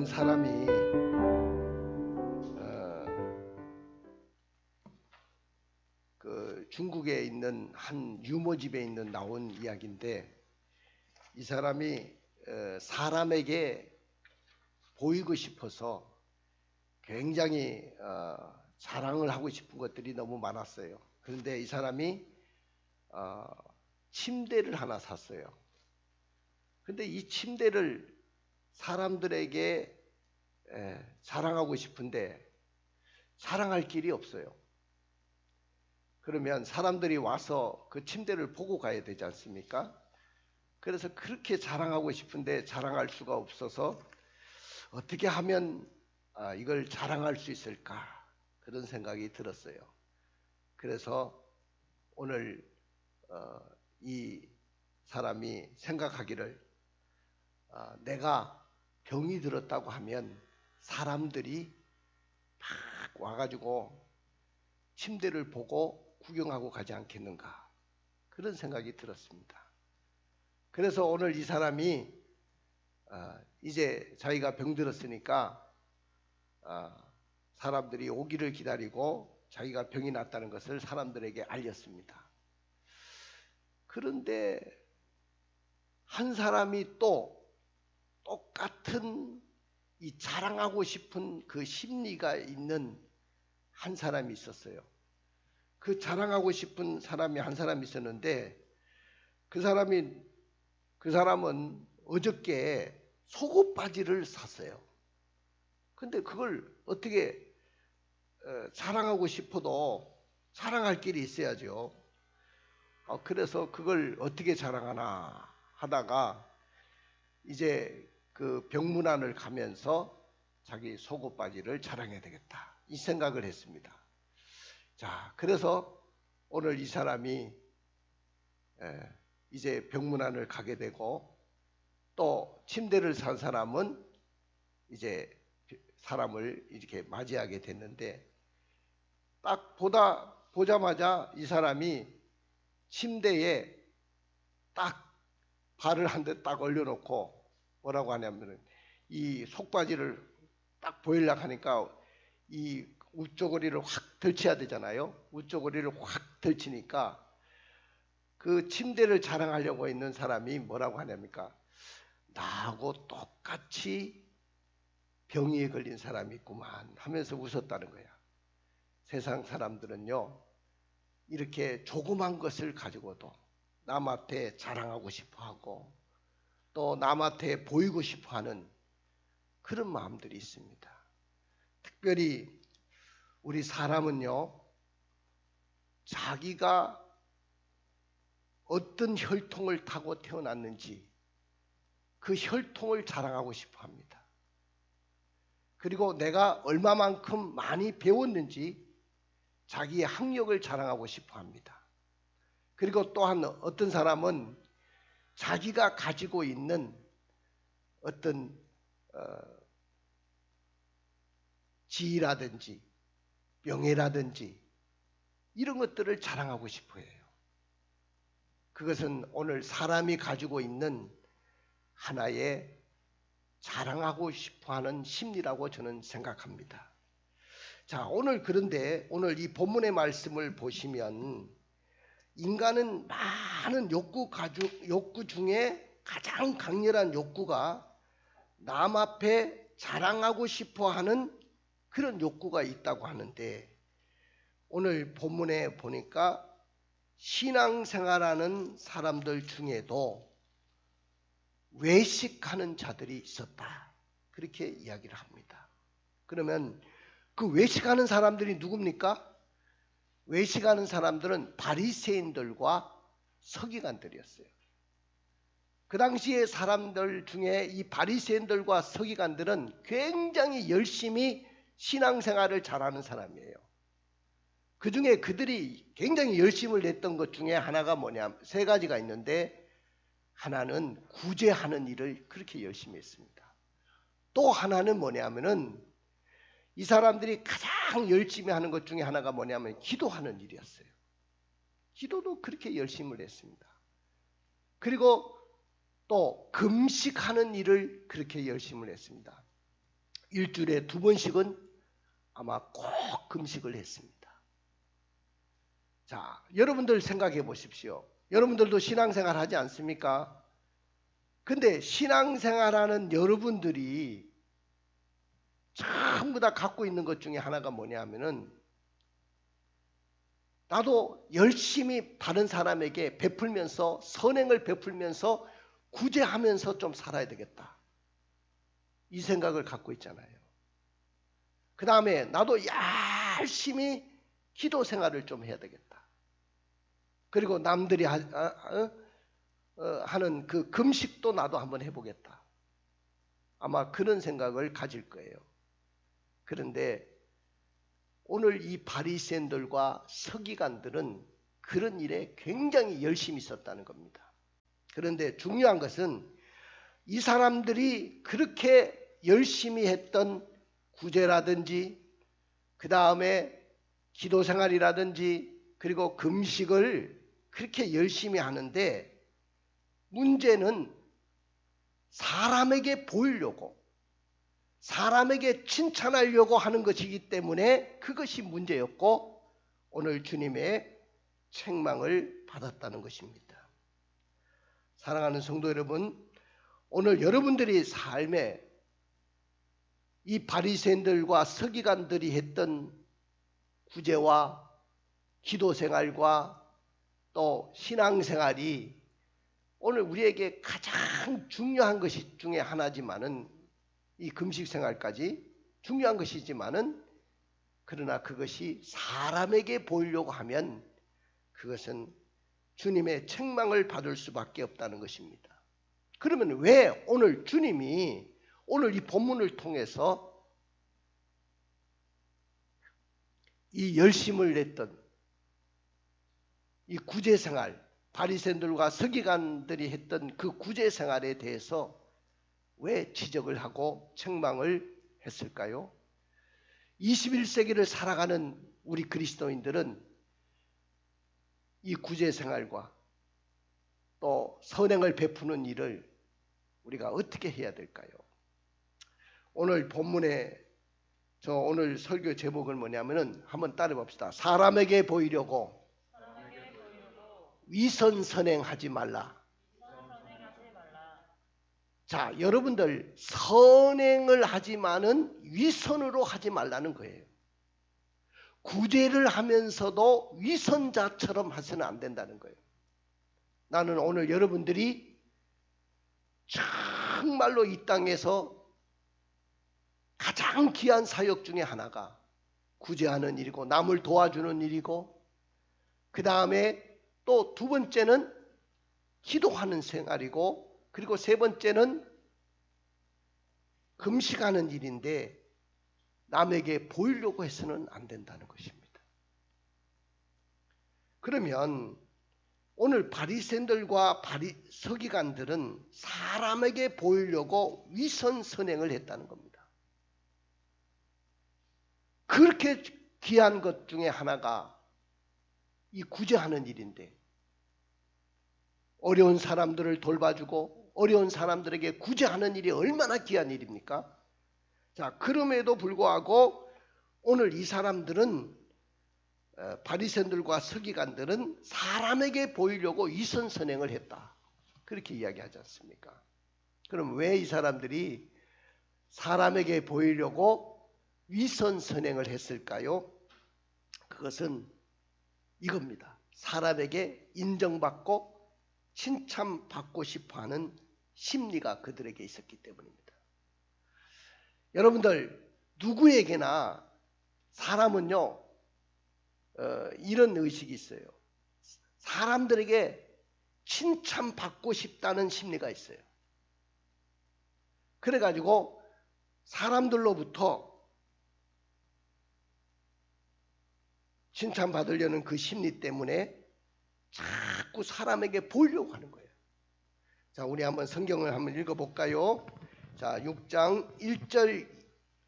사람이 그 중국에 있는 한 유모집에 있는 나온 이야기인데, 이 사람이 사람에게 보이고 싶어서 굉장히 자랑을 하고 싶은 것들이 너무 많았어요. 그런데 이 사람이 침대를 하나 샀어요. 근데 이 침대를 사람들에게 자랑하고 싶은데 자랑할 길이 없어요. 그러면 사람들이 와서 그 침대를 보고 가야 되지 않습니까? 그래서 그렇게 자랑하고 싶은데 자랑할 수가 없어서 어떻게 하면 이걸 자랑할 수 있을까, 그런 생각이 들었어요. 그래서 오늘 이 사람이 생각하기를, 내가 병이 들었다고 하면 사람들이 막 와가지고 침대를 보고 구경하고 가지 않겠는가, 그런 생각이 들었습니다. 그래서 오늘 이 사람이 이제 자기가 병들었으니까 사람들이 오기를 기다리고 자기가 병이 났다는 것을 사람들에게 알렸습니다. 그런데 한 사람이 또 똑같은 이 자랑하고 싶은 그 심리가 있는 한 사람이 있었어요. 그 자랑하고 싶은 사람이 한 사람이 있었는데, 그 사람은 어저께 속옷 바지를 샀어요. 근데 그걸 어떻게 자랑하고 싶어도 자랑할 길이 있어야죠. 그래서 그걸 어떻게 자랑하나 하다가 이제 그 병문안을 가면서 자기 속옷 바지를 자랑해야 되겠다, 이 생각을 했습니다. 자, 그래서 오늘 이 사람이 이제 병문안을 가게 되고, 또 침대를 산 사람은 이제 사람을 이렇게 맞이하게 됐는데, 딱 보자마자 이 사람이 침대에 딱 발을 한 대 딱 올려놓고 뭐라고 하냐면, 이 속바지를 딱 보이려고 하니까 이 웃조거리를 확 덜쳐야 되잖아요. 웃조거리를 확 덜치니까 그 침대를 자랑하려고 있는 사람이 뭐라고 하냐니까, 나하고 똑같이 병에 걸린 사람이 있구만 하면서 웃었다는 거야. 세상 사람들은요, 이렇게 조그만 것을 가지고도 남 앞에 자랑하고 싶어하고 또 남한테 보이고 싶어하는 그런 마음들이 있습니다. 특별히 우리 사람은요, 자기가 어떤 혈통을 타고 태어났는지 그 혈통을 자랑하고 싶어합니다. 그리고 내가 얼마만큼 많이 배웠는지 자기의 학력을 자랑하고 싶어합니다. 그리고 또한 어떤 사람은 자기가 가지고 있는 어떤 지위라든지 명예라든지 이런 것들을 자랑하고 싶어 해요. 그것은 오늘 사람이 가지고 있는 하나의 자랑하고 싶어하는 심리라고 저는 생각합니다. 자, 그런데 오늘 이 본문의 말씀을 보시면, 인간은 많은 욕구 중에 가장 강렬한 욕구가 남 앞에 자랑하고 싶어하는 그런 욕구가 있다고 하는데, 오늘 본문에 보니까 신앙생활하는 사람들 중에도 외식하는 자들이 있었다, 그렇게 이야기를 합니다. 그러면 그 외식하는 사람들이 누굽니까? 외식하는 사람들은 바리새인들과 서기관들이었어요. 그 당시에 사람들 중에 이 바리새인들과 서기관들은 굉장히 열심히 신앙생활을 잘하는 사람이에요. 그 중에 그들이 굉장히 열심을 냈던 것 중에 하나가 뭐냐, 세 가지가 있는데, 하나는 구제하는 일을 그렇게 열심히 했습니다. 또 하나는 뭐냐면은, 이 사람들이 가장 열심히 하는 것 중에 하나가 뭐냐면 기도하는 일이었어요. 기도도 그렇게 열심을 했습니다. 그리고 또 금식하는 일을 그렇게 열심을 했습니다. 일주일에 2번씩은 아마 꼭 금식을 했습니다. 자, 여러분들 생각해 보십시오. 여러분들도 신앙생활 하지 않습니까? 근데 신앙생활하는 여러분들이 전부 다 갖고 있는 것 중에 하나가 뭐냐 하면은, 나도 열심히 다른 사람에게 베풀면서, 선행을 베풀면서 구제하면서 좀 살아야 되겠다, 이 생각을 갖고 있잖아요. 그 다음에 나도 열심히 기도 생활을 좀 해야 되겠다. 그리고 남들이 하는 그 금식도 나도 한번 해보겠다. 아마 그런 생각을 가질 거예요. 그런데 오늘 이 바리새인들과 서기관들은 그런 일에 굉장히 열심히 있었다는 겁니다. 그런데 중요한 것은 이 사람들이 그렇게 열심히 했던 구제라든지 그 다음에 기도 생활이라든지 그리고 금식을 그렇게 열심히 하는데, 문제는 사람에게 보이려고, 사람에게 칭찬하려고 하는 것이기 때문에 그것이 문제였고 오늘 주님의 책망을 받았다는 것입니다. 사랑하는 성도 여러분, 오늘 여러분들이 삶에 이 바리새인들과 서기관들이 했던 구제와 기도 생활과 또 신앙 생활이 오늘 우리에게 가장 중요한 것이 중에 하나지만은, 이 금식 생활까지 중요한 것이지만은, 그러나 그것이 사람에게 보이려고 하면 그것은 주님의 책망을 받을 수밖에 없다는 것입니다. 그러면 왜 오늘 주님이 오늘 이 본문을 통해서 이 열심을 냈던 이 구제생활, 바리새인들과 서기관들이 했던 그 구제생활에 대해서 왜 지적을 하고 책망을 했을까요? 21세기를 살아가는 우리 그리스도인들은 이 구제생활과 또 선행을 베푸는 일을 우리가 어떻게 해야 될까요? 오늘 본문에 저 오늘 설교 제목은 뭐냐면은 한번 따라 봅시다. 사람에게 보이려고 위선 선행하지 말라. 자, 여러분들 선행을 하지만은 위선으로 하지 말라는 거예요. 구제를 하면서도 위선자처럼 해서는 안 된다는 거예요. 나는 오늘 여러분들이 정말로 이 땅에서 가장 귀한 사역 중에 하나가 구제하는 일이고 남을 도와주는 일이고, 그 다음에 또 2번째는 기도하는 생활이고, 그리고 3번째는 금식하는 일인데 남에게 보이려고 해서는 안 된다는 것입니다. 그러면 오늘 바리새인들과 서기관들은 사람에게 보이려고 위선 선행을 했다는 겁니다. 그렇게 귀한 것 중에 하나가 이 구제하는 일인데, 어려운 사람들을 돌봐주고 어려운 사람들에게 구제하는 일이 얼마나 귀한 일입니까? 자, 그럼에도 불구하고 오늘 이 사람들은, 바리새인들과 서기관들은 사람에게 보이려고 위선 선행을 했다, 그렇게 이야기하지 않습니까? 그럼 왜 이 사람들이 사람에게 보이려고 위선 선행을 했을까요? 그것은 이겁니다. 사람에게 인정받고 칭찬받고 싶어하는 심리가 그들에게 있었기 때문입니다. 여러분들, 누구에게나 사람은요 이런 의식이 있어요. 사람들에게 칭찬받고 싶다는 심리가 있어요. 그래가지고 사람들로부터 칭찬받으려는 그 심리 때문에 자꾸 사람에게 보이려고 하는 거예요. 자, 우리 한번 성경을 한번 읽어볼까요? 자, 6장 1절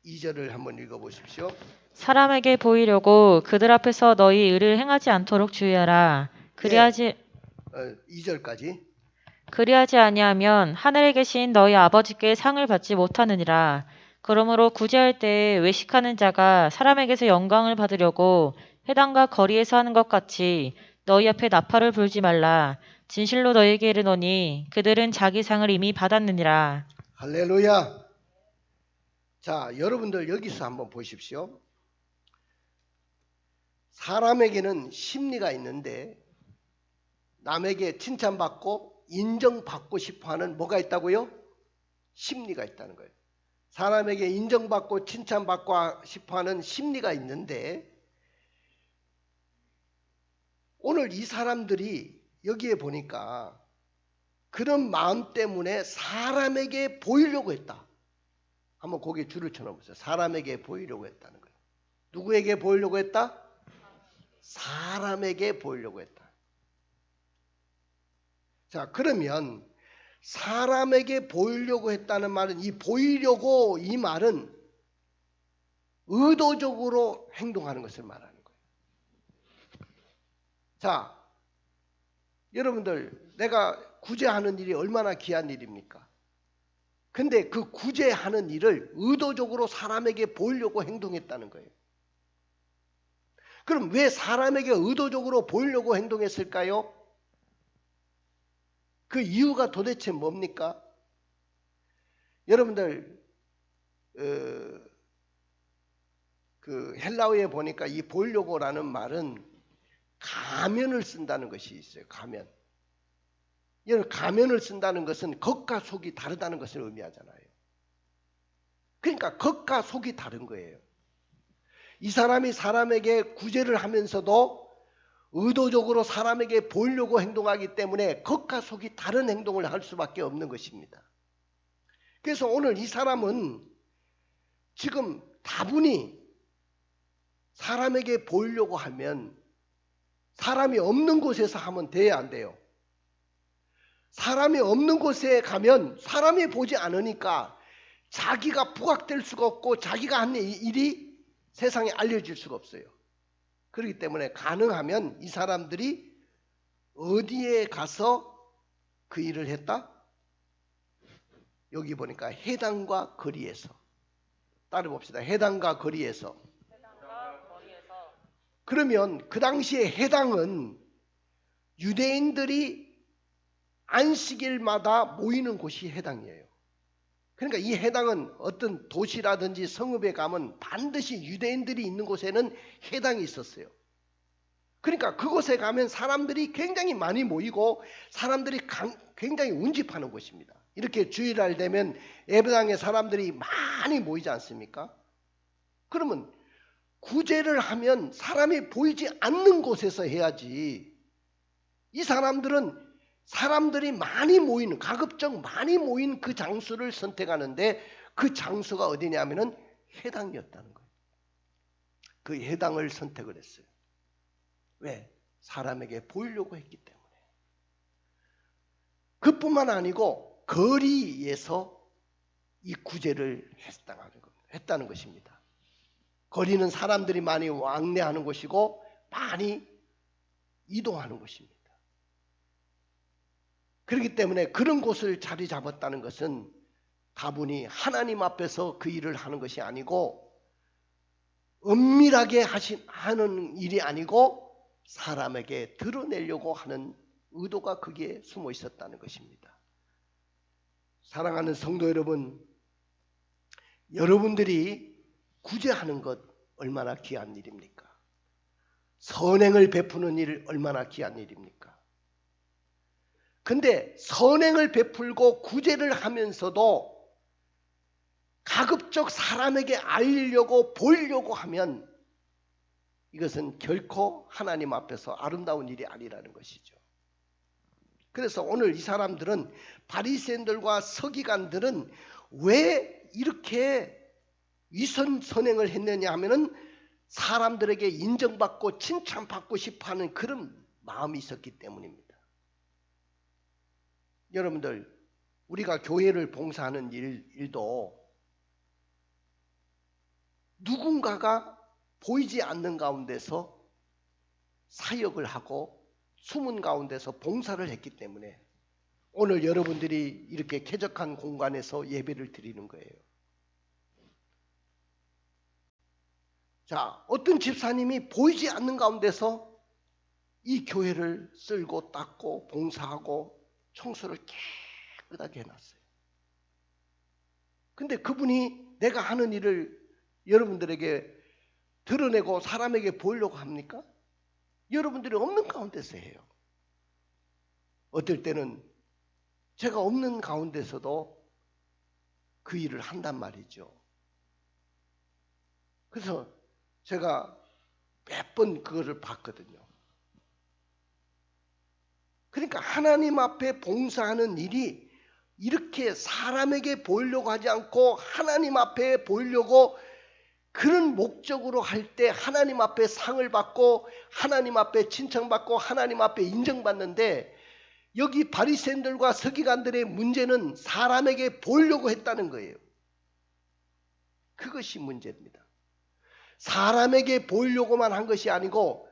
2절을 한번 읽어보십시오. 사람에게 보이려고 그들 앞에서 너희 의를 행하지 않도록 주의하라. 그리하지 2절까지. 그리하지 아니하면 하늘에 계신 너희 아버지께 상을 받지 못하느니라. 그러므로 구제할 때 외식하는 자가 사람에게서 영광을 받으려고 회당과 거리에서 하는 것 같이 너희 앞에 나팔을 불지 말라. 진실로 너희에게 이르노니 그들은 자기 상을 이미 받았느니라. 할렐루야. 자, 여러분들 여기서 한번 보십시오. 사람에게는 심리가 있는데 남에게 칭찬받고 인정받고 싶어하는 뭐가 있다고요? 심리가 있다는 거예요. 사람에게 인정받고 칭찬받고 싶어하는 심리가 있는데 오늘 이 사람들이 여기에 보니까 그런 마음 때문에 사람에게 보이려고 했다. 한번 거기에 줄을 쳐놓으세요. 사람에게 보이려고 했다는 거예요. 누구에게 보이려고 했다? 사람에게 보이려고 했다. 자, 그러면 사람에게 보이려고 했다는 말은 이 보이려고 이 말은 의도적으로 행동하는 것을 말하는 거예요. 자, 여러분들 내가 구제하는 일이 얼마나 귀한 일입니까? 근데 그 구제하는 일을 의도적으로 사람에게 보이려고 행동했다는 거예요. 그럼 왜 사람에게 의도적으로 보이려고 행동했을까요? 그 이유가 도대체 뭡니까? 여러분들 그 헬라어에 보니까 이 보이려고라는 말은 가면을 쓴다는 것이 있어요. 가면. 여러분 가면을 쓴다는 것은 겉과 속이 다르다는 것을 의미하잖아요. 그러니까 겉과 속이 다른 거예요. 이 사람이 사람에게 구제를 하면서도 의도적으로 사람에게 보이려고 행동하기 때문에 겉과 속이 다른 행동을 할 수밖에 없는 것입니다. 그래서 오늘 이 사람은 지금 다분히 사람에게 보이려고 하면 사람이 없는 곳에서 하면 돼야 안 돼요. 사람이 없는 곳에 가면 사람이 보지 않으니까 자기가 부각될 수가 없고 자기가 한 일이 세상에 알려질 수가 없어요. 그렇기 때문에 가능하면 이 사람들이 어디에 가서 그 일을 했다? 여기 보니까 해당과 거리에서. 따라봅시다. 해당과 거리에서. 그러면 그 당시에 해당은 유대인들이 안식일마다 모이는 곳이 해당이에요. 그러니까 이 해당은 어떤 도시라든지 성읍에 가면 반드시 유대인들이 있는 곳에는 해당이 있었어요. 그러니까 그곳에 가면 사람들이 굉장히 많이 모이고 사람들이 굉장히 운집하는 곳입니다. 이렇게 주일날 되면 예배당에 사람들이 많이 모이지 않습니까? 그러면 구제를 하면 사람이 보이지 않는 곳에서 해야지. 이 사람들은 사람들이 많이 모이는, 가급적 많이 모인 그 장소를 선택하는데 그 장소가 어디냐면은 해당이었다는 거예요. 그 해당을 선택을 했어요. 왜? 사람에게 보이려고 했기 때문에. 그뿐만 아니고 거리에서 이 구제를 했다는 것입니다. 거리는 사람들이 많이 왕래하는 곳이고 많이 이동하는 곳입니다. 그렇기 때문에 그런 곳을 자리 잡았다는 것은 다분히 하나님 앞에서 그 일을 하는 것이 아니고 은밀하게 하는 일이 아니고 사람에게 드러내려고 하는 의도가 거기에 숨어 있었다는 것입니다. 사랑하는 성도 여러분, 여러분들이 구제하는 것 얼마나 귀한 일입니까? 선행을 베푸는 일 얼마나 귀한 일입니까? 근데 선행을 베풀고 구제를 하면서도 가급적 사람에게 알리려고 보이려고 하면 이것은 결코 하나님 앞에서 아름다운 일이 아니라는 것이죠. 그래서 오늘 이 사람들은 바리새인들과 서기관들은 왜 이렇게 위선 선행을 했느냐 하면은 사람들에게 인정받고 칭찬받고 싶어하는 그런 마음이 있었기 때문입니다. 여러분들 우리가 교회를 봉사하는 일도 누군가가 보이지 않는 가운데서 사역을 하고 숨은 가운데서 봉사를 했기 때문에 오늘 여러분들이 이렇게 쾌적한 공간에서 예배를 드리는 거예요. 자, 어떤 집사님이 보이지 않는 가운데서 이 교회를 쓸고 닦고 봉사하고 청소를 깨끗하게 해놨어요. 근데 그분이 내가 하는 일을 여러분들에게 드러내고 사람에게 보이려고 합니까? 여러분들이 없는 가운데서 해요. 어떨 때는 제가 없는 가운데서도 그 일을 한단 말이죠. 그래서 제가 몇 번 그거를 봤거든요. 그러니까 하나님 앞에 봉사하는 일이 이렇게 사람에게 보이려고 하지 않고 하나님 앞에 보이려고 그런 목적으로 할 때 하나님 앞에 상을 받고 하나님 앞에 칭찬받고 하나님 앞에 인정받는데, 여기 바리새인들과 서기관들의 문제는 사람에게 보이려고 했다는 거예요. 그것이 문제입니다. 사람에게 보이려고만 한 것이 아니고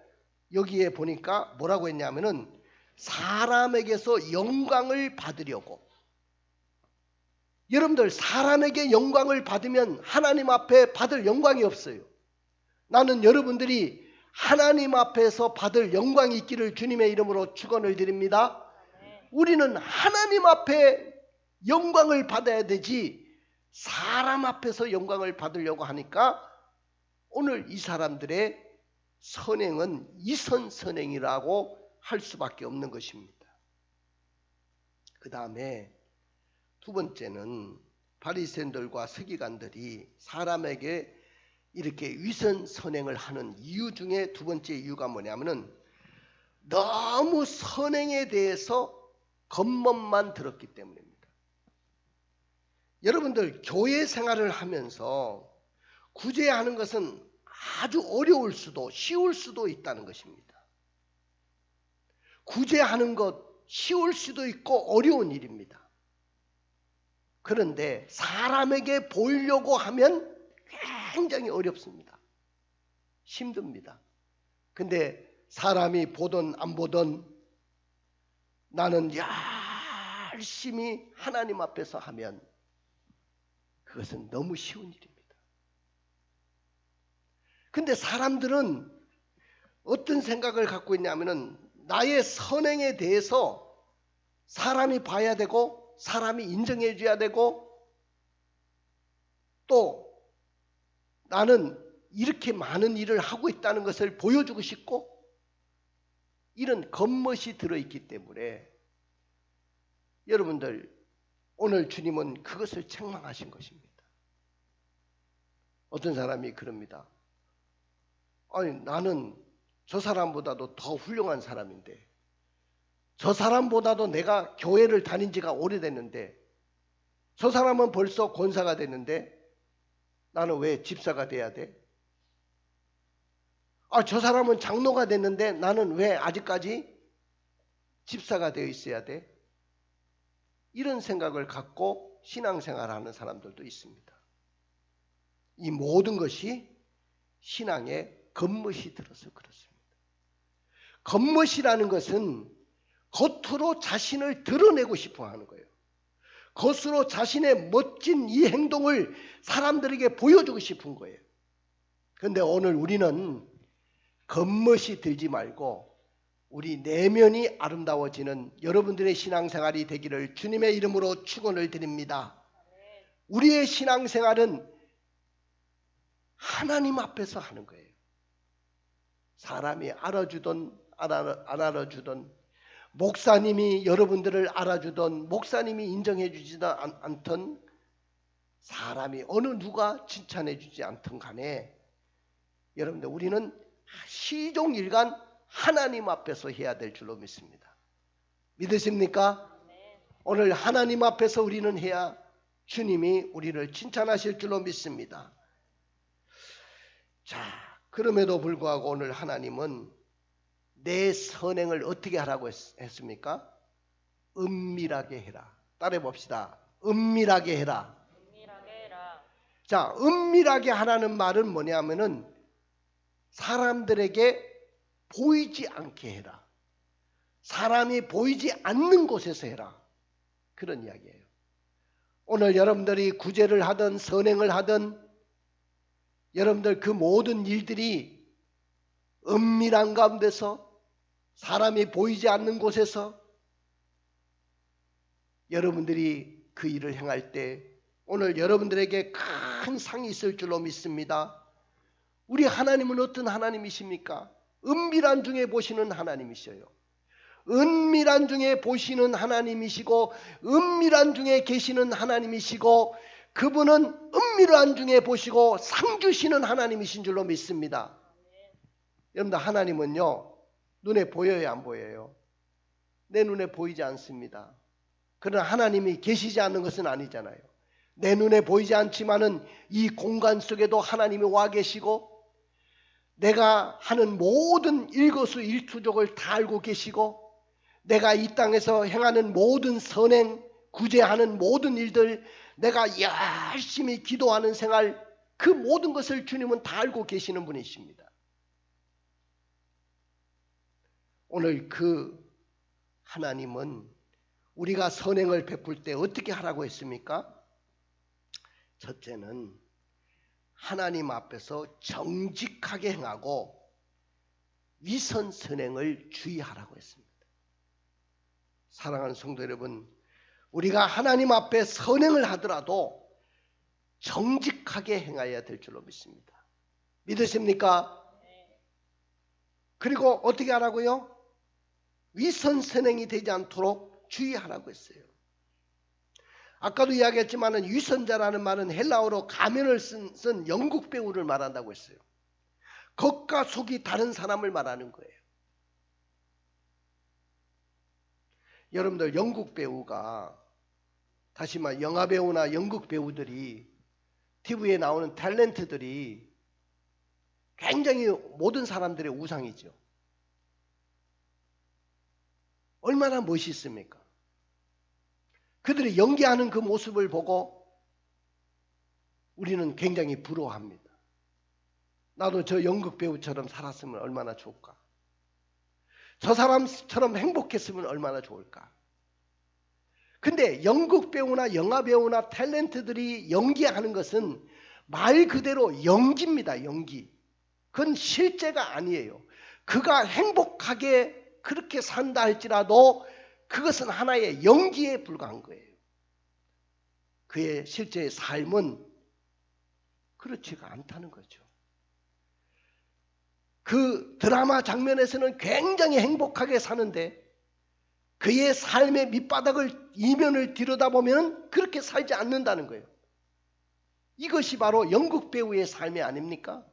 여기에 보니까 뭐라고 했냐면은 사람에게서 영광을 받으려고. 여러분들, 사람에게 영광을 받으면 하나님 앞에 받을 영광이 없어요. 나는 여러분들이 하나님 앞에서 받을 영광이 있기를 주님의 이름으로 축원을 드립니다. 우리는 하나님 앞에 영광을 받아야 되지 사람 앞에서 영광을 받으려고 하니까 오늘 이 사람들의 선행은 이선 선행이라고 할 수밖에 없는 것입니다. 그 다음에 두 번째는 바리새인들과 서기관들이 사람에게 이렇게 위선 선행을 하는 이유 중에 두 번째 이유가 뭐냐면은 너무 선행에 대해서 겉멋만 들었기 때문입니다. 여러분들, 교회 생활을 하면서 구제하는 것은 아주 어려울 수도 쉬울 수도 있다는 것입니다. 구제하는 것 쉬울 수도 있고 어려운 일입니다. 그런데 사람에게 보이려고 하면 굉장히 어렵습니다. 힘듭니다. 근데 사람이 보든 안 보든 나는 열심히 하나님 앞에서 하면 그것은 너무 쉬운 일입니다. 근데 사람들은 어떤 생각을 갖고 있냐면은 나의 선행에 대해서 사람이 봐야 되고 사람이 인정해 줘야 되고 또 나는 이렇게 많은 일을 하고 있다는 것을 보여주고 싶고 이런 겉멋이 들어있기 때문에 여러분들, 오늘 주님은 그것을 책망하신 것입니다. 어떤 사람이 그럽니다. 아니, 나는 저 사람보다도 더 훌륭한 사람인데, 저 사람보다도 내가 교회를 다닌 지가 오래됐는데, 저 사람은 벌써 권사가 됐는데 나는 왜 집사가 돼야 돼? 저 사람은 장로가 됐는데 나는 왜 아직까지 집사가 되어 있어야 돼? 이런 생각을 갖고 신앙생활하는 사람들도 있습니다. 이 모든 것이 신앙에 겉멋이 들어서 그렇습니다. 겉멋이라는 것은 겉으로 자신을 드러내고 싶어 하는 거예요. 겉으로 자신의 멋진 이 행동을 사람들에게 보여주고 싶은 거예요. 그런데 오늘 우리는 겉멋이 들지 말고 우리 내면이 아름다워지는 여러분들의 신앙생활이 되기를 주님의 이름으로 축원을 드립니다. 우리의 신앙생활은 하나님 앞에서 하는 거예요. 사람이 알아주든 안 알아주든, 목사님이 여러분들을 알아주든 목사님이 인정해 주지도 않든, 사람이 어느 누가 칭찬해 주지 않든 간에 여러분들, 우리는 시종일관 하나님 앞에서 해야 될 줄로 믿습니다. 믿으십니까? 오늘 하나님 앞에서 우리는 해야 주님이 우리를 칭찬하실 줄로 믿습니다. 자, 그럼에도 불구하고 오늘 하나님은 내 선행을 어떻게 하라고 했습니까? 은밀하게 해라. 따라해 봅시다. 은밀하게 해라. 은밀하게 해라. 자, 은밀하게 하라는 말은 뭐냐면은 사람들에게 보이지 않게 해라. 사람이 보이지 않는 곳에서 해라. 그런 이야기예요. 오늘 여러분들이 구제를 하든 선행을 하든 여러분들 그 모든 일들이 은밀한 가운데서 사람이 보이지 않는 곳에서 여러분들이 그 일을 행할 때 오늘 여러분들에게 큰 상이 있을 줄로 믿습니다. 우리 하나님은 어떤 하나님이십니까? 은밀한 중에 보시는 하나님이셔요. 은밀한 중에 보시는 하나님이시고 은밀한 중에 계시는 하나님이시고 그분은 은밀한 중에 보시고 상 주시는 하나님이신 줄로 믿습니다. 여러분들 하나님은요 눈에 보여요 안 보여요? 내 눈에 보이지 않습니다. 그러나 하나님이 계시지 않는 것은 아니잖아요. 내 눈에 보이지 않지만은 이 공간 속에도 하나님이 와 계시고 내가 하는 모든 일거수일투족을 다 알고 계시고 내가 이 땅에서 행하는 모든 선행, 구제하는 모든 일들, 내가 열심히 기도하는 생활, 그 모든 것을 주님은 다 알고 계시는 분이십니다. 오늘 그 하나님은 우리가 선행을 베풀 때 어떻게 하라고 했습니까? 첫째는 하나님 앞에서 정직하게 행하고 위선 선행을 주의하라고 했습니다. 사랑하는 성도 여러분, 우리가 하나님 앞에 선행을 하더라도 정직하게 행해야 될 줄로 믿습니다. 믿으십니까? 그리고 어떻게 하라고요? 위선 선행이 되지 않도록 주의하라고 했어요. 아까도 이야기했지만 위선자라는 말은 헬라어로 가면을 쓴 영국 배우를 말한다고 했어요. 겉과 속이 다른 사람을 말하는 거예요. 여러분들 영국 배우가 다시 말해 영화 배우나 영국 배우들이 TV에 나오는 탤런트들이 굉장히 모든 사람들의 우상이죠. 얼마나 멋있습니까? 그들이 연기하는 그 모습을 보고 우리는 굉장히 부러워합니다. 나도 저 연극 배우처럼 살았으면 얼마나 좋을까? 저 사람처럼 행복했으면 얼마나 좋을까? 근데 연극 배우나 영화 배우나 탤런트들이 연기하는 것은 말 그대로 연기입니다. 연기. 그건 실제가 아니에요. 그가 행복하게 그렇게 산다 할지라도 그것은 하나의 연기에 불과한 거예요. 그의 실제의 삶은 그렇지가 않다는 거죠. 그 드라마 장면에서는 굉장히 행복하게 사는데 그의 삶의 밑바닥을 이면을 들여다보면 그렇게 살지 않는다는 거예요. 이것이 바로 연극 배우의 삶이 아닙니까?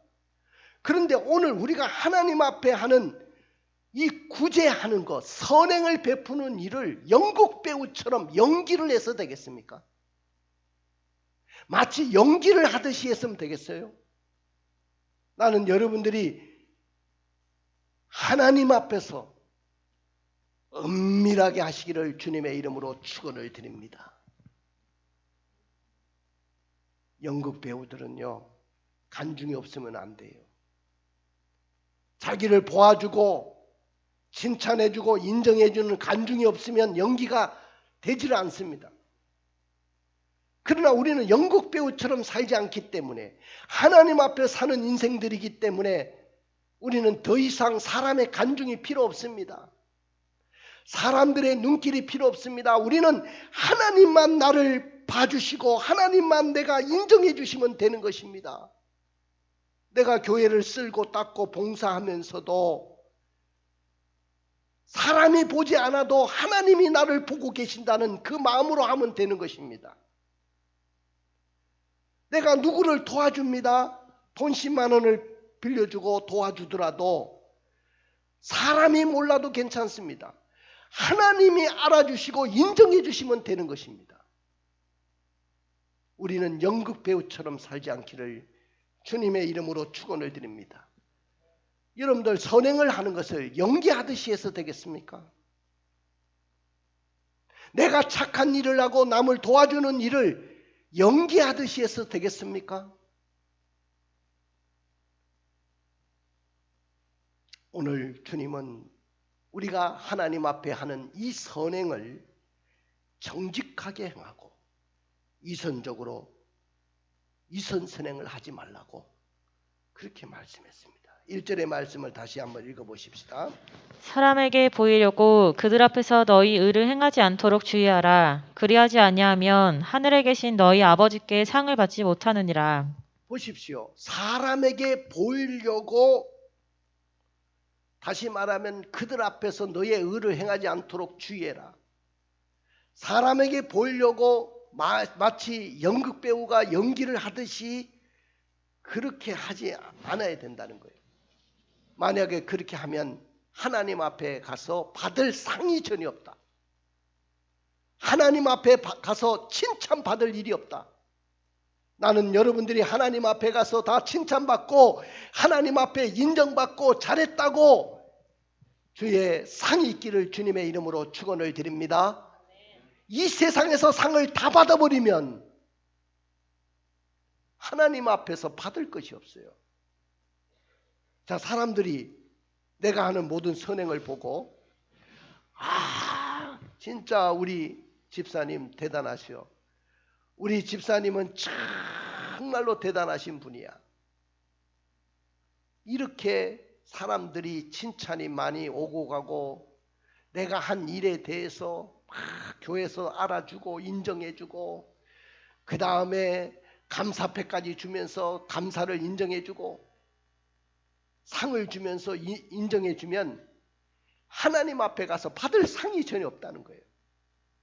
그런데 오늘 우리가 하나님 앞에 하는 이 구제하는 것, 선행을 베푸는 일을 연극 배우처럼 연기를 해서 되겠습니까? 마치 연기를 하듯이 했으면 되겠어요? 나는 여러분들이 하나님 앞에서 은밀하게 하시기를 주님의 이름으로 축원을 드립니다. 연극 배우들은요, 간중이 없으면 안 돼요. 자기를 도와주고 칭찬해주고 인정해주는 간중이 없으면 연기가 되지를 않습니다. 그러나 우리는 연극 배우처럼 살지 않기 때문에 하나님 앞에 사는 인생들이기 때문에 우리는 더 이상 사람의 간중이 필요 없습니다. 사람들의 눈길이 필요 없습니다. 우리는 하나님만 나를 봐주시고 하나님만 내가 인정해 주시면 되는 것입니다. 내가 교회를 쓸고 닦고 봉사하면서도 사람이 보지 않아도 하나님이 나를 보고 계신다는 그 마음으로 하면 되는 것입니다. 내가 누구를 도와줍니다. 돈 10만 원을 빌려주고 도와주더라도 사람이 몰라도 괜찮습니다. 하나님이 알아주시고 인정해 주시면 되는 것입니다. 우리는 연극 배우처럼 살지 않기를 주님의 이름으로 축원을 드립니다. 여러분들 선행을 하는 것을 연기하듯이 해서 되겠습니까? 내가 착한 일을 하고 남을 도와주는 일을 연기하듯이 해서 되겠습니까? 오늘 주님은 우리가 하나님 앞에 하는 이 선행을 정직하게 행하고 이선적으로 이선 선행을 하지 말라고 그렇게 말씀했습니다. 1절의 말씀을 다시 한번 읽어보십시다. 사람에게 보이려고 그들 앞에서 너희 의를 행하지 않도록 주의하라. 그리하지 아니하면 하늘에 계신 너희 아버지께 상을 받지 못하느니라. 보십시오. 사람에게 보이려고, 다시 말하면 그들 앞에서 너의 의를 행하지 않도록 주의해라. 사람에게 보이려고 마치 연극배우가 연기를 하듯이 그렇게 하지 않아야 된다는 거예요. 만약에 그렇게 하면 하나님 앞에 가서 받을 상이 전혀 없다. 하나님 앞에 가서 칭찬받을 일이 없다. 나는 여러분들이 하나님 앞에 가서 다 칭찬받고 하나님 앞에 인정받고 잘했다고 주의 상이 있기를 주님의 이름으로 축원을 드립니다. 이 세상에서 상을 다 받아버리면 하나님 앞에서 받을 것이 없어요. 자, 사람들이 내가 하는 모든 선행을 보고 진짜 우리 집사님 대단하시오. 우리 집사님은 정말로 대단하신 분이야. 이렇게 사람들이 칭찬이 많이 오고 가고 내가 한 일에 대해서 막 교회에서 알아주고 인정해주고 그 다음에 감사패까지 주면서 감사를 인정해주고 상을 주면서 인정해주면 하나님 앞에 가서 받을 상이 전혀 없다는 거예요.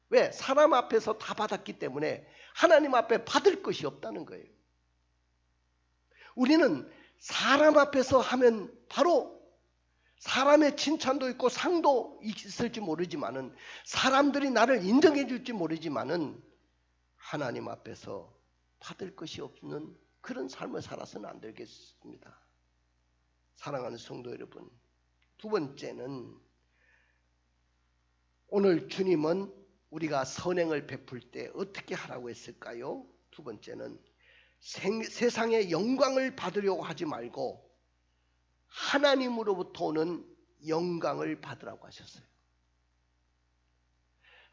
왜? 사람 앞에서 다 받았기 때문에 하나님 앞에 받을 것이 없다는 거예요. 우리는 사람 앞에서 하면 바로 사람의 칭찬도 있고 상도 있을지 모르지만은 사람들이 나를 인정해 줄지 모르지만은 하나님 앞에서 받을 것이 없는 그런 삶을 살아서는 안 되겠습니다. 사랑하는 성도 여러분, 두 번째는 오늘 주님은 우리가 선행을 베풀 때 어떻게 하라고 했을까요? 두 번째는 세상의 영광을 받으려고 하지 말고 하나님으로부터 오는 영광을 받으라고 하셨어요.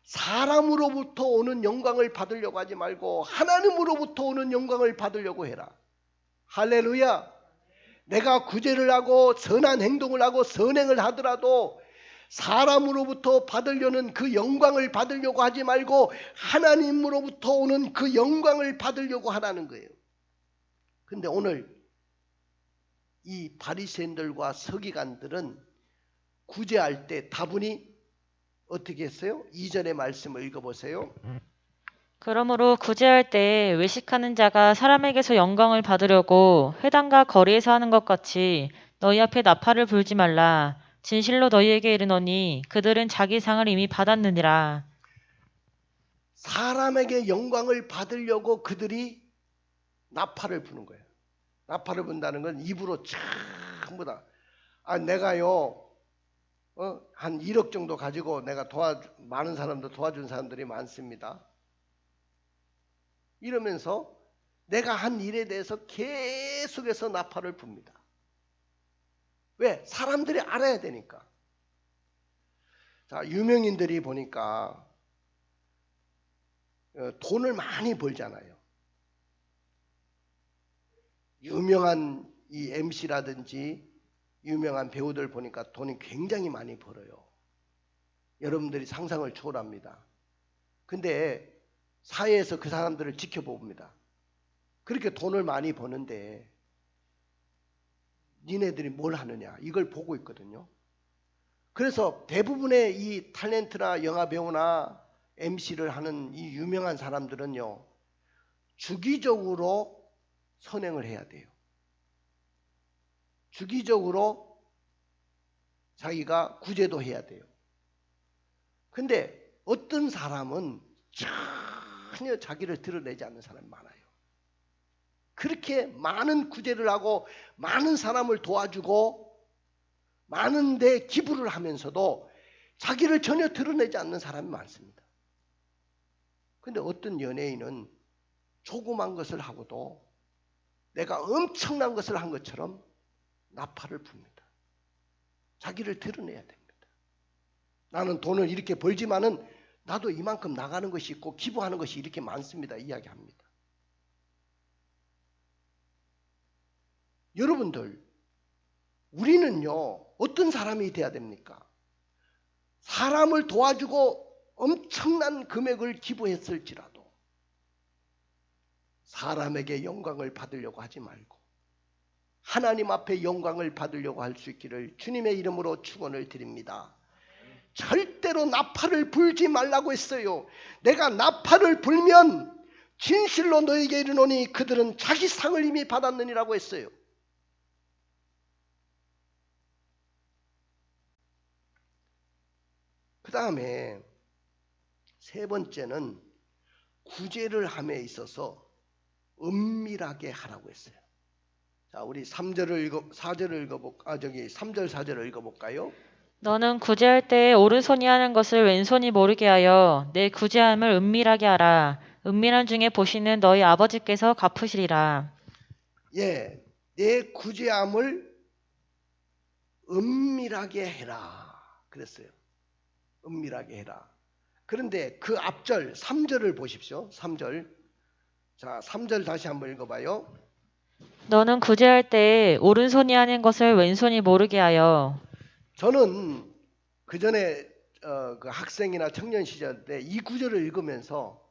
사람으로부터 오는 영광을 받으려고 하지 말고 하나님으로부터 오는 영광을 받으려고 해라. 할렐루야. 내가 구제를 하고 선한 행동을 하고 선행을 하더라도 사람으로부터 받으려는 그 영광을 받으려고 하지 말고 하나님으로부터 오는 그 영광을 받으려고 하라는 거예요. 근데 오늘 이 바리새인들과 서기관들은 구제할 때 다분히 어떻게 했어요? 2절의 말씀을 읽어보세요. 그러므로 구제할 때 외식하는 자가 사람에게서 영광을 받으려고 회당과 거리에서 하는 것 같이 너희 앞에 나팔을 불지 말라. 진실로 너희에게 이르노니 그들은 자기 상을 이미 받았느니라. 사람에게 영광을 받으려고 그들이 나팔을 부는 거예요. 나팔을 분다는 건 입으로 전부 다 내가요 한 1억 정도 가지고 내가 많은 사람들 도와준 사람들이 많습니다. 이러면서 내가 한 일에 대해서 계속해서 나팔을 붑니다. 왜? 사람들이 알아야 되니까. 자, 유명인들이 보니까 돈을 많이 벌잖아요. 유명한 이 MC라든지 유명한 배우들 보니까 돈이 굉장히 많이 벌어요. 여러분들이 상상을 초월합니다. 근데 사회에서 그 사람들을 지켜봅니다. 그렇게 돈을 많이 버는데 니네들이 뭘 하느냐 이걸 보고 있거든요. 그래서 대부분의 이 탤런트나 영화배우나 MC를 하는 이 유명한 사람들은요 주기적으로 선행을 해야 돼요. 주기적으로 자기가 구제도 해야 돼요. 근데 어떤 사람은 전혀 자기를 드러내지 않는 사람이 많아요. 그렇게 많은 구제를 하고 많은 사람을 도와주고 많은 데 기부를 하면서도 자기를 전혀 드러내지 않는 사람이 많습니다. 근데 어떤 연예인은 조그만 것을 하고도 내가 엄청난 것을 한 것처럼 나팔을 붑니다. 자기를 드러내야 됩니다. 나는 돈을 이렇게 벌지만은 나도 이만큼 나가는 것이 있고 기부하는 것이 이렇게 많습니다. 이야기합니다. 여러분들, 우리는요, 어떤 사람이 돼야 됩니까? 사람을 도와주고 엄청난 금액을 기부했을지라도 사람에게 영광을 받으려고 하지 말고 하나님 앞에 영광을 받으려고 할 수 있기를 주님의 이름으로 축원을 드립니다. 절대로 나팔을 불지 말라고 했어요. 내가 나팔을 불면 진실로 너에게 이르노니 그들은 자기 상을 이미 받았느니라고 했어요. 그 다음에 세 번째는 구제를 함에 있어서 은밀하게 하라고 했어요. 자, 우리 3절 4절을 읽어볼까요? 너는 구제할 때에 오른손이 하는 것을 왼손이 모르게 하여 내 구제함을 은밀하게 하라. 은밀한 중에 보시는 너희 아버지께서 갚으시리라. 예, 내 구제함을 은밀하게 해라 그랬어요. 은밀하게 해라. 그런데 그 앞절 3절을 보십시오. 3절. 자, 3절 다시 한번 읽어봐요. 너는 구제할 때에 오른손이 하는 것을 왼손이 모르게 하여. 저는 그 전에 그 학생이나 청년 시절 때 이 구절을 읽으면서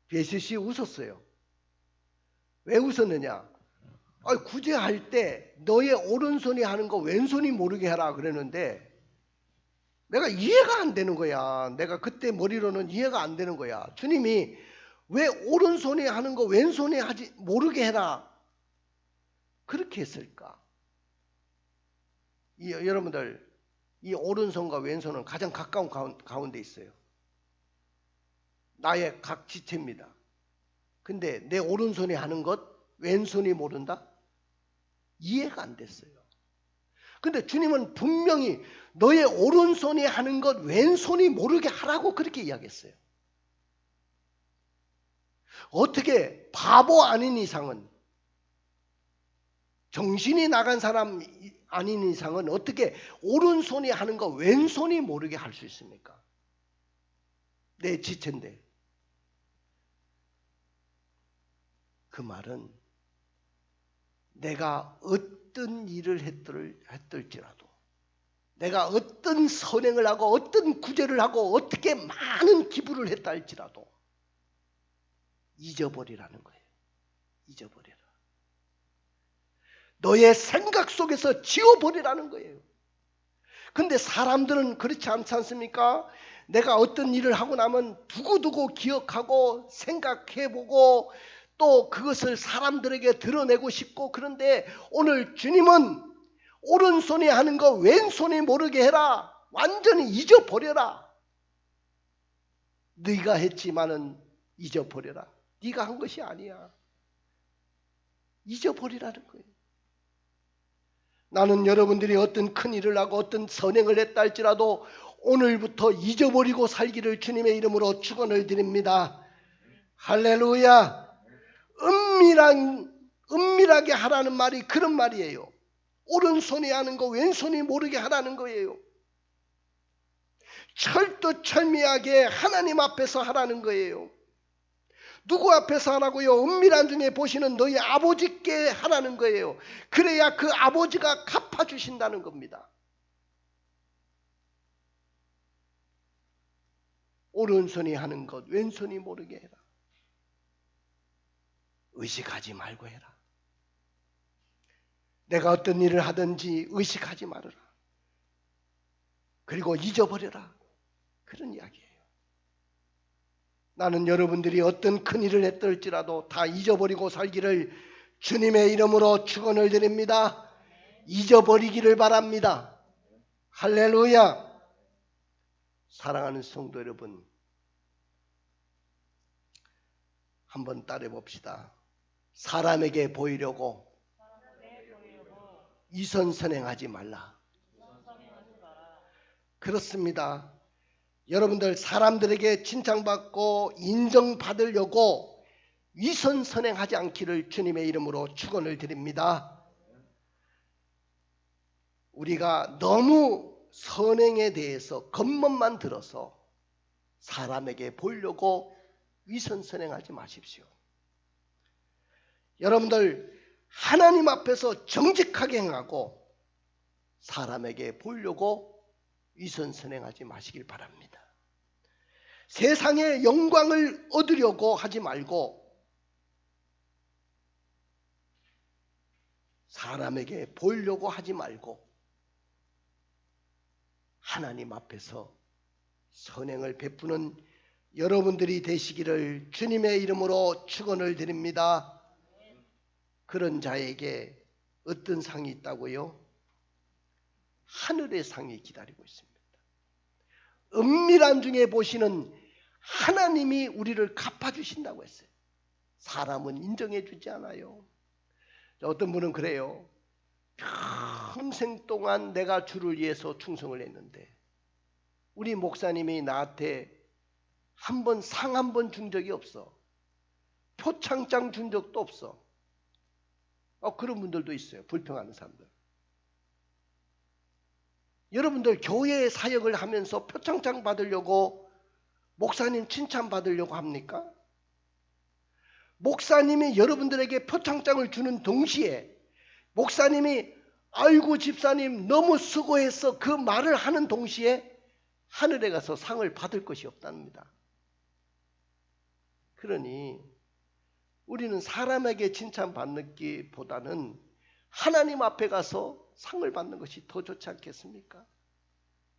배시시 웃었어요. 왜 웃었느냐? 구제할 때 너의 오른손이 하는 거 왼손이 모르게 하라 그랬는데 내가 이해가 안 되는 거야. 내가 그때 머리로는 이해가 안 되는 거야. 주님이 왜 오른손이 하는 거 왼손이 하지 모르게 해라 그렇게 했을까? 여러분들, 이 오른손과 왼손은 가장 가까운 가운데 있어요. 나의 각 지체입니다. 근데 내 오른손이 하는 것 왼손이 모른다? 이해가 안 됐어요. 근데 주님은 분명히 너의 오른손이 하는 것 왼손이 모르게 하라고 그렇게 이야기했어요. 어떻게 바보 아닌 이상은, 정신이 나간 사람 아닌 이상은 어떻게 오른손이 하는 거 왼손이 모르게 할 수 있습니까? 내 지체인데. 그 말은 내가 어떤 일을 했들지라도 내가 어떤 선행을 하고 어떤 구제를 하고 어떻게 많은 기부를 했다 할지라도 잊어버리라는 거예요. 잊어버려라. 너의 생각 속에서 지워버리라는 거예요. 근데 사람들은 그렇지 않지 않습니까? 내가 어떤 일을 하고 나면 두고두고 기억하고 생각해보고 또 그것을 사람들에게 드러내고 싶고, 그런데 오늘 주님은 오른손이 하는 거 왼손이 모르게 해라. 완전히 잊어버려라. 네가 했지만은 잊어버려라. 네가 한 것이 아니야. 잊어버리라는 거예요. 나는 여러분들이 어떤 큰 일을 하고 어떤 선행을 했다 할지라도 오늘부터 잊어버리고 살기를 주님의 이름으로 축원을 드립니다. 할렐루야. 은밀하게 하라는 말이 그런 말이에요. 오른손이 하는 거 왼손이 모르게 하라는 거예요. 철두철미하게 하나님 앞에서 하라는 거예요. 누구 앞에서 하라고요? 은밀한 중에 보시는 너희 아버지께 하라는 거예요. 그래야 그 아버지가 갚아주신다는 겁니다. 오른손이 하는 것 왼손이 모르게 해라. 의식하지 말고 해라. 내가 어떤 일을 하든지 의식하지 말아라. 그리고 잊어버려라. 그런 이야기예요. 나는 여러분들이 어떤 큰 일을 했을지라도 다 잊어버리고 살기를 주님의 이름으로 축원을 드립니다. 잊어버리기를 바랍니다. 할렐루야. 사랑하는 성도 여러분, 한번 따라해 봅시다. 사람에게 보이려고 위선선행하지 말라. 그렇습니다. 여러분들 사람들에게 칭찬받고 인정받으려고 위선선행하지 않기를 주님의 이름으로 축원을 드립니다. 우리가 너무 선행에 대해서 겉멋만 들어서 사람에게 보이려고 위선선행하지 마십시오. 여러분들 하나님 앞에서 정직하게 행하고 사람에게 보이려고 위선선행하지 마시길 바랍니다. 세상의 영광을 얻으려고 하지 말고 사람에게 보이려고 하지 말고 하나님 앞에서 선행을 베푸는 여러분들이 되시기를 주님의 이름으로 축원을 드립니다. 그런 자에게 어떤 상이 있다고요? 하늘의 상이 기다리고 있습니다. 은밀한 중에 보시는 하나님이 우리를 갚아주신다고 했어요. 사람은 인정해 주지 않아요. 어떤 분은 그래요. 평생 동안 내가 주를 위해서 충성을 했는데 우리 목사님이 나한테 상 한 번 준 적이 없어. 표창장 준 적도 없어. 그런 분들도 있어요. 불평하는 사람들. 여러분들 교회 사역을 하면서 표창장 받으려고 목사님 칭찬 받으려고 합니까? 목사님이 여러분들에게 표창장을 주는 동시에 목사님이 아이고 집사님 너무 수고했어 그 말을 하는 동시에 하늘에 가서 상을 받을 것이 없답니다. 그러니 우리는 사람에게 칭찬받기보다는 하나님 앞에 가서 상을 받는 것이 더 좋지 않겠습니까?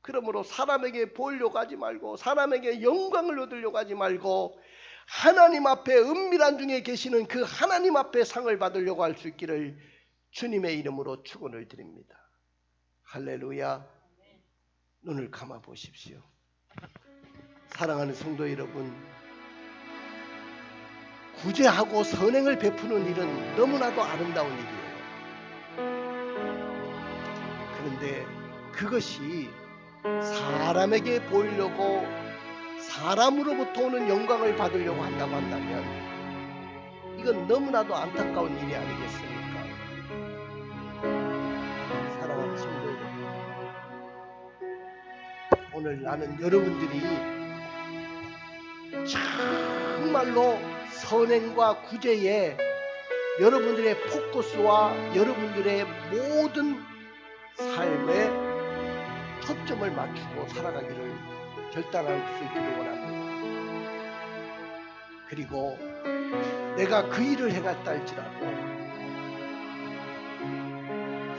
그러므로 사람에게 보이려고 하지 말고 사람에게 영광을 얻으려고 하지 말고 하나님 앞에 은밀한 중에 계시는 그 하나님 앞에 상을 받으려고 할 수 있기를 주님의 이름으로 축원을 드립니다. 할렐루야. 눈을 감아 보십시오. 사랑하는 성도 여러분, 구제하고 선행을 베푸는 일은 너무나도 아름다운 일이에요. 그런데 그것이 사람에게 보이려고 사람으로부터 오는 영광을 받으려고 한다고 한다면 이건 너무나도 안타까운 일이 아니겠습니까? 사랑하는 성도 여러분, 오늘 나는 여러분들이 정말로 선행과 구제에 여러분들의 포커스와 여러분들의 모든 삶에 초점을 맞추고 살아가기를 결단할 수 있기를 원합니다. 그리고 내가 그 일을 해갔다 할지라도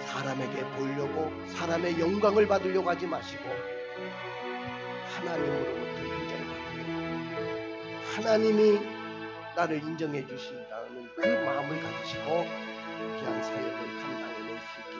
사람에게 보이려고 사람의 영광을 받으려고 하지 마시고 하나님으로부터 인정을 받으려고 하나님이 나를 인정해 주신다는 그 마음을 가지시고 귀한 사역을 감당해낼 수 있게